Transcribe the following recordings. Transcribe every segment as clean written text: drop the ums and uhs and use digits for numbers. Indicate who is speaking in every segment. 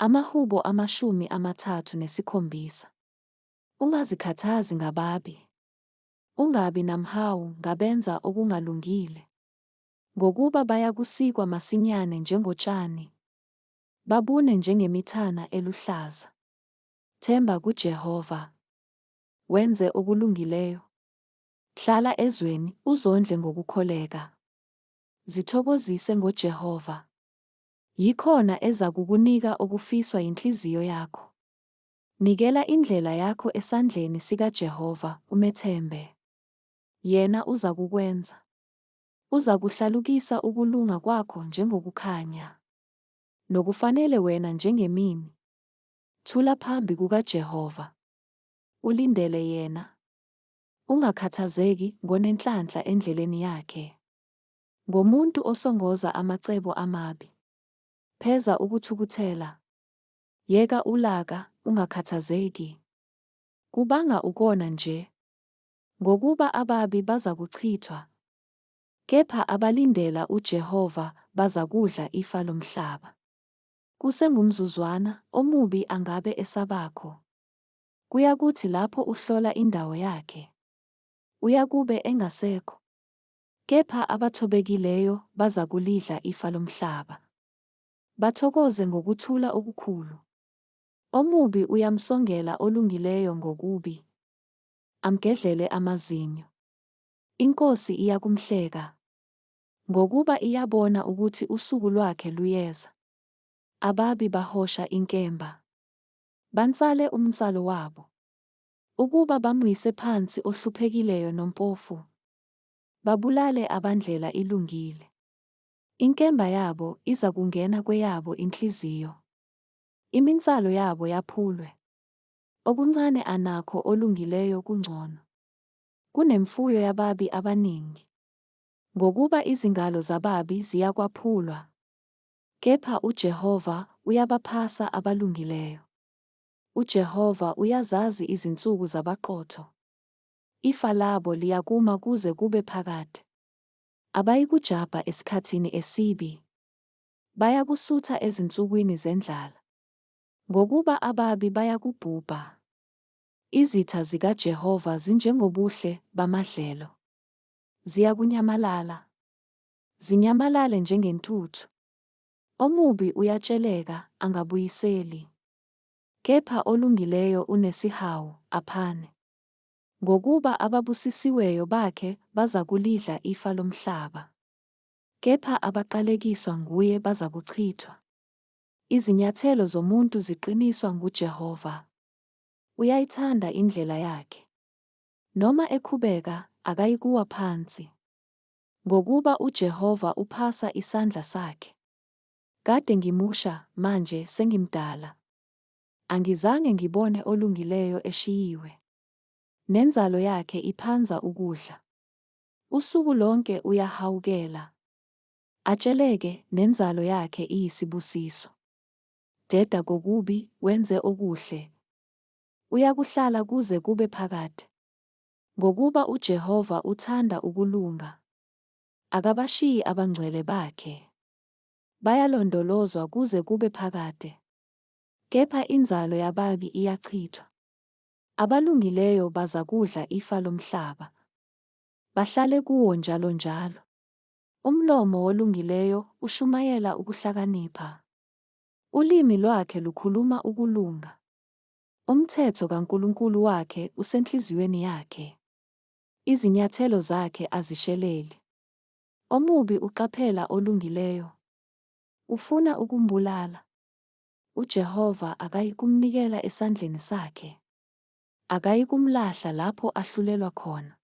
Speaker 1: Amahubo 37. Ungazikhathazi ngababi. Ungabi namhawu ngabenza okungalungile. Ngokuba bayakusikwa masinyane njengotshani, babune njengemithana eluhlaza. Themba kuJehova, wenze okulungileyo. Hlala ezweni uzondle ngokukholeka. Zithokozise ngoJehova. Yikhona ezakukunika okufiswa yinhliziyo yakho. Nikela indlela yakho esandleni sikaJehova umethembe. Yena uzakukwenza. Uzakuhlalukisa ukulunga kwakho njengokukhanya, nokufanele wena njengemini. Thula phambi kukaJehova. Ulindele yena. Ungakhathazeki ngonenhlanhla endleleni yakhe. Ngomuntu osongoza amacebo amabi. Pheza ukuthukuthela. Yeka ulaka, ungakhathazeki. Kubanga ukona nje. Ngokuba ababi bazakuchithwa. Kepha abalindela uJehova bazakudla ifa lomhlaba. Kusengumzuzwana omubi angabe esabakho. Kuyakuthi lapho uhlola indawo yakhe, uyakube engasekho. Kepha abathobekileyo bazakulidla ifa lomhlaba. Bathokoze ngokuthula okukhulu. Omubi uyamsongela olungileyo ngokubi. Amgedlele amazinyo. Inkosi iyakumhleka. Ngokuba iyabona ukuthi usuku lwakhe luyeza. Ababi bahosha inkemba. Bansale umnsalo wabo. Ukuba bamwise phansi ohluphekileyo nompofu. Babulale abandlela ilungile. Inkemba yabo iza kungena kweyabo inhliziyo. Iminsalo yabo yaphulwe. Okuncane anakho olungileyo kungcono kunemfuyo yababi abaningi. Ngokuba izingalo zababi ziyakwaphulwa. Kepha uJehova uyabaphasa abalungileyo. uJehova uyazazi izinsuku zabaqotho. Ifa labo liyakuma kuze kube phakade. Abayikujabha esikhathini esibi. Bayakusutha ezinsukwini zendlala. Ngokuba ababi bayakubhubha. Izitha zikaJehova zinjengobuhle bamadlelo. Ziyakunyamalala. Zinyamalale njengentuthu. Omubi uyatsheleka angabuyiseli. Kepha olungileyo unesihawu aphane. Ngokuba ababusisiweyo bakhe bazakulidla ifa lomhlaba. Kepha abaqalekiswa nguye bazakuchithwa. Izinyathelo zomuntu ziqiniswa nguJehova. Uyayithanda indlela yakhe. Noma ekhubeka akayikuwa phansi. Ngokuba uJehova uphasa isandla sakhe. Kade ngimusha manje sengimdala. Angizange ngibone olungileyo eshiyiwe. Nenzalo yakhe iphanza ukudla. Usuku lonke uyahawukela. Atsheleke nenzalo yakhe iyisibusiso. Deda kokubi wenze okuhle. Uyakuhlala kuze kube phakade. Ngokuba uJehova uthanda ukulunga. Akabashiyi abangcwele bakhe. Bayalondolozwa kuze kube phakade. Kepha inzalo yababi iyachithwa. Abalungileyo bazakudla ifa lomhlaba. Bahlale kuwo njalo njalo. Umlomo wolungileyo ushumayela ukuhlakanipha. Ulimi lwakhe lukhuluma ukulunga. Umthetho kaNkulunkulu wakhe usenhliziyweni yakhe. Izinyathelo zakhe azisheleli. Omubi uqaphela olungileyo. Ufuna ukumbulala. uJehova akayikumnikela esandleni sakhe. Akayikumlahla lapho ahlulelwa khona.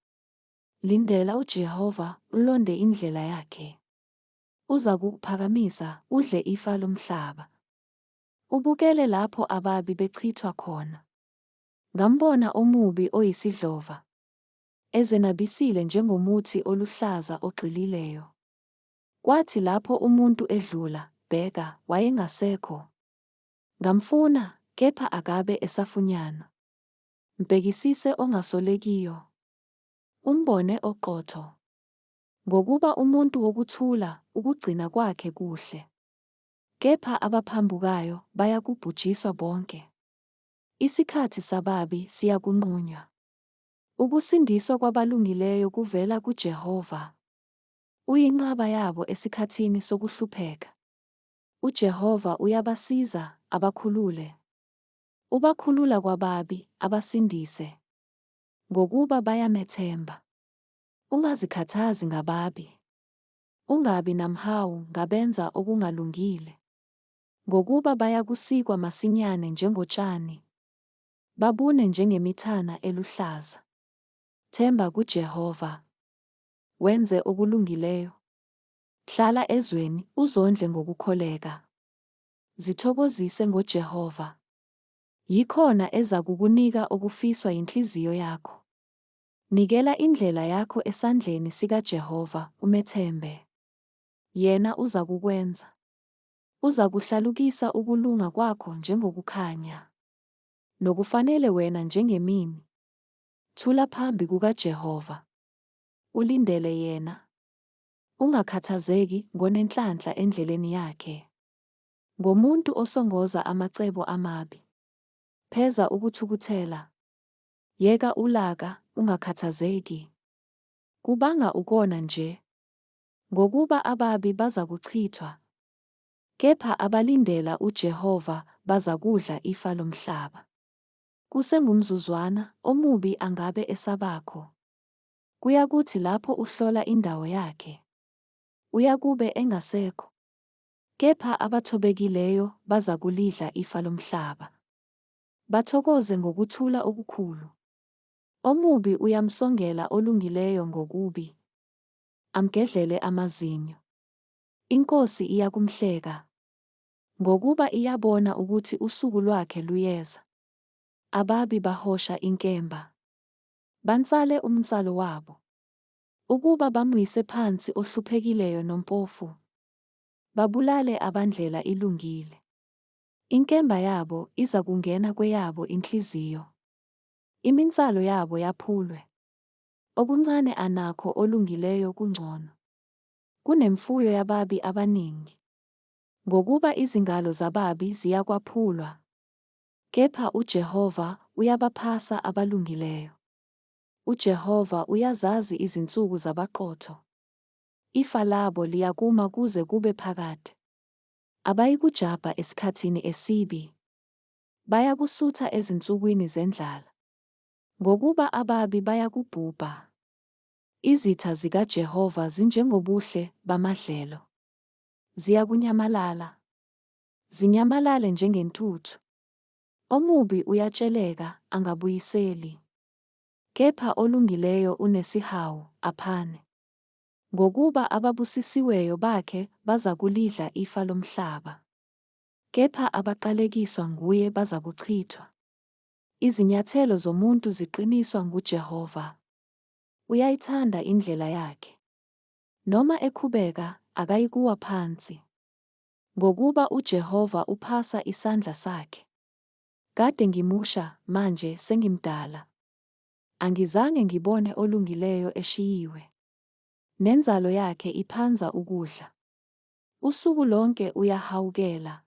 Speaker 1: Lindela uJehova ulonde indlela yakhe. Uzakuphakamisa udle ifa lomhlaba. Ubukele lapho ababi bechithwa khona. Ngambona omubi oyisidlova. Ezenabisile njengomuthi oluhlaza ogxilileyo. Kwathi lapho umuntu edlula, bheka, wayengasekho. Ngamfuna, kepha akabe esafunyanwa. Mbhekisise ongasolekiyo. Umbone oqotho. Ngokuba umuntu wokuthula ukugcina kwakhe kuhle. Kepha abaphambukayo bayakubhujiswa bonke. Isikhathi sababi siyakunqunywa. Ukusindiswa kwabalungileyo kuvela kuJehova. Uyinqaba yabo esikhathini sokuhlupheka. UJehova uyabasiza, abakhulule. Ubakhulula kwababi, abasindise. Ngokuba bayamethemba. Ungazikhathazi ngababi. Ungabi namhawu ngabenza okungalungile. Ngokuba bayakusikwa masinyane njengotshani. Babune njengemithana eluhlaza. Themba kuJehova. Wenze okulungileyo. Hlala ezweni, uzondle ngokukholeka. Zithokozise ngoJehova. Yikhona ezakukunika okufiswa yinhliziyo yakho. Nikela indlela yakho esandleni sikaJehova, umethembe. Yena uzakukwenza. Uzakuhlalukisa ukulunga kwakho njengokukhanya. Nokufanele wena njengemini. Thula phambi kukaJehova. Ulindele yena. Ungakhathazeki ngonenhlanhla endleleni yakhe. Ngomuntu osongoza amacebo amabi. Pheza ukuthukuthela. Yeka ulaka, ungakhathazeki. Kubanga ukona nje. Ngokuba ababi bazakuchithwa. Kepha abalindela uJehova bazakudla ifa lomhlaba. Kusengumzuzwana, omubi angabe esabakho. Kuyakuthi lapho uhlola indawo yakhe. Uyakube engasekho. Kepha abathobekileyo bazakulidla ifa lomhlaba. Bathokoze ngokuthula okukhulu. Omubi uyamsongela olungileyo ngokubi. Amgedlele amazinyo. Inkosi iyakumhleka. Ngokuba iyabona ukuthi usuku lwakhe luyeza. Ababi bahosha inkemba. Bansale umnsalo wabo. Ukuba bamwise phansi ohluphekileyo nompofu. Babulale abandlela ilungile. Inkemba yabo iza kungena kweyabo inhliziyo. Iminsalo yabo yaphulwe. Okuncane anakho olungileyo kungcono. Kunemfuyo yababi abaningi. Ngokuba izingalo zababi ziyakwaphulwa. Kepha uJehova uyabaphasa abalungileyo. uJehova uyazazi izinsuku zabaqotho. Ifa labo liyakuma kuze kube phakade. Abayikujabha esikhathini esibi. Bayakusutha ezinsukwini zendlala. Ngokuba ababi bayakubhubha. Izitha zikaJehova zinjengobuhle bamadlelo. Ziyakunyamalala. Zinyamalale njengentuthu. Omubi uyatsheleka, angabuyiseli. Kepha olungileyo unesihawu, aphane. Ngokuba ababusisiweyo bakhe bazakulidla ifa lomhlaba. Kepha abaqalekiswa nguye bazakuchithwa. Izinyathelo zomuntu ziqiniswa nguJehova. Uyayithanda indlela yakhe. Noma ekhubeka, akayikuwa phansi. Ngokuba uJehova uphasa isandla sakhe. Kade ngimusha, manje sengimdala. Angizange ngibone olungileyo eshiyiwe. Nenzalo yakhe iphanza ukudla. Usuku lonke uyahawukela.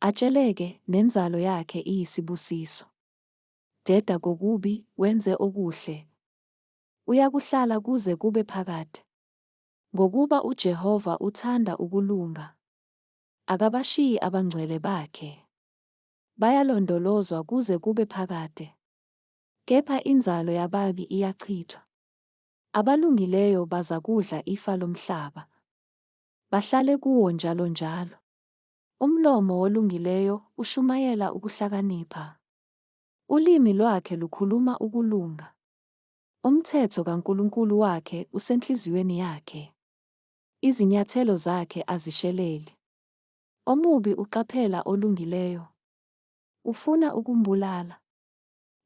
Speaker 1: Atsheleke, nenzalo yakhe iyisibusiso. Deda kokubi, wenze okuhle. Uyakuhlala kuze kube phakade. Ngokuba uJehova uthanda ukulunga. Akabashiyi abangcwele bakhe. Bayalondolozwa kuze kube phakade. Kepha inzalo yababi iyachithwa. Abalungileyo bazakudla ifa lomhlaba. Bahlale kuwo njalo njalo. Umlomo wolungileyo ushumayela ukuhlakanipha. Ulimi lwakhe lukhuluma ukulunga. Umthetho kaNkulunkulu wakhe usenhliziyweni yakhe. Izinyathelo zakhe azisheleli. Omubi uqaphela olungileyo. Ufuna ukumbulala.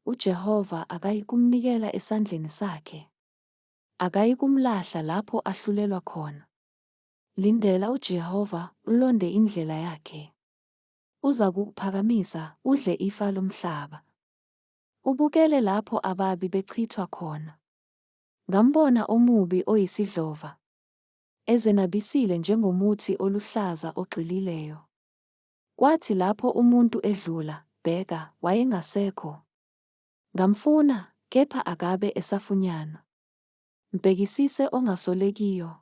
Speaker 1: uJehova akayikumnikela esandleni sakhe. Akayikumlahla lapho ahlulelwa khona. Lindela uJehova, ulonde indlela yakhe. Uza kukuphakamisa, udle ifa lomhlaba. Ubukele lapho ababi bechithwa khona. Ngambona omubi oyisidlova. ezenabisile njengomuthi oluhlaza ogxilileyo. Kwathi lapho umuntu edlula, bheka, wayengasekho. Ngamfuna, kepha akabe esafunyanwa. Mbhekisise ongasolekiyo.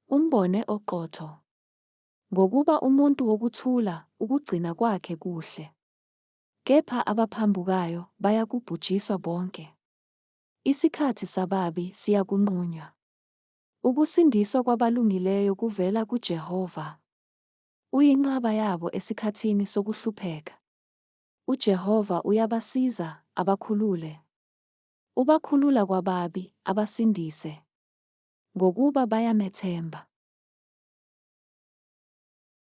Speaker 1: Umbone oqotho. Ngokuba umuntu wokuthula, ukugcina kwakhe kuhle. Kepha abaphambukayo bayakubhujiswa bonke. Isikhathi sababi siyakunqunywa. Ukusindiswa kwabalungileyo kuvela kuJehova. Uyinqaba yabo esikhathini sokuhlupheka. UJehova uyabasiza, abakhulule. Ubakhulula kwababi, abasindise. Ngokuba bayamethemba.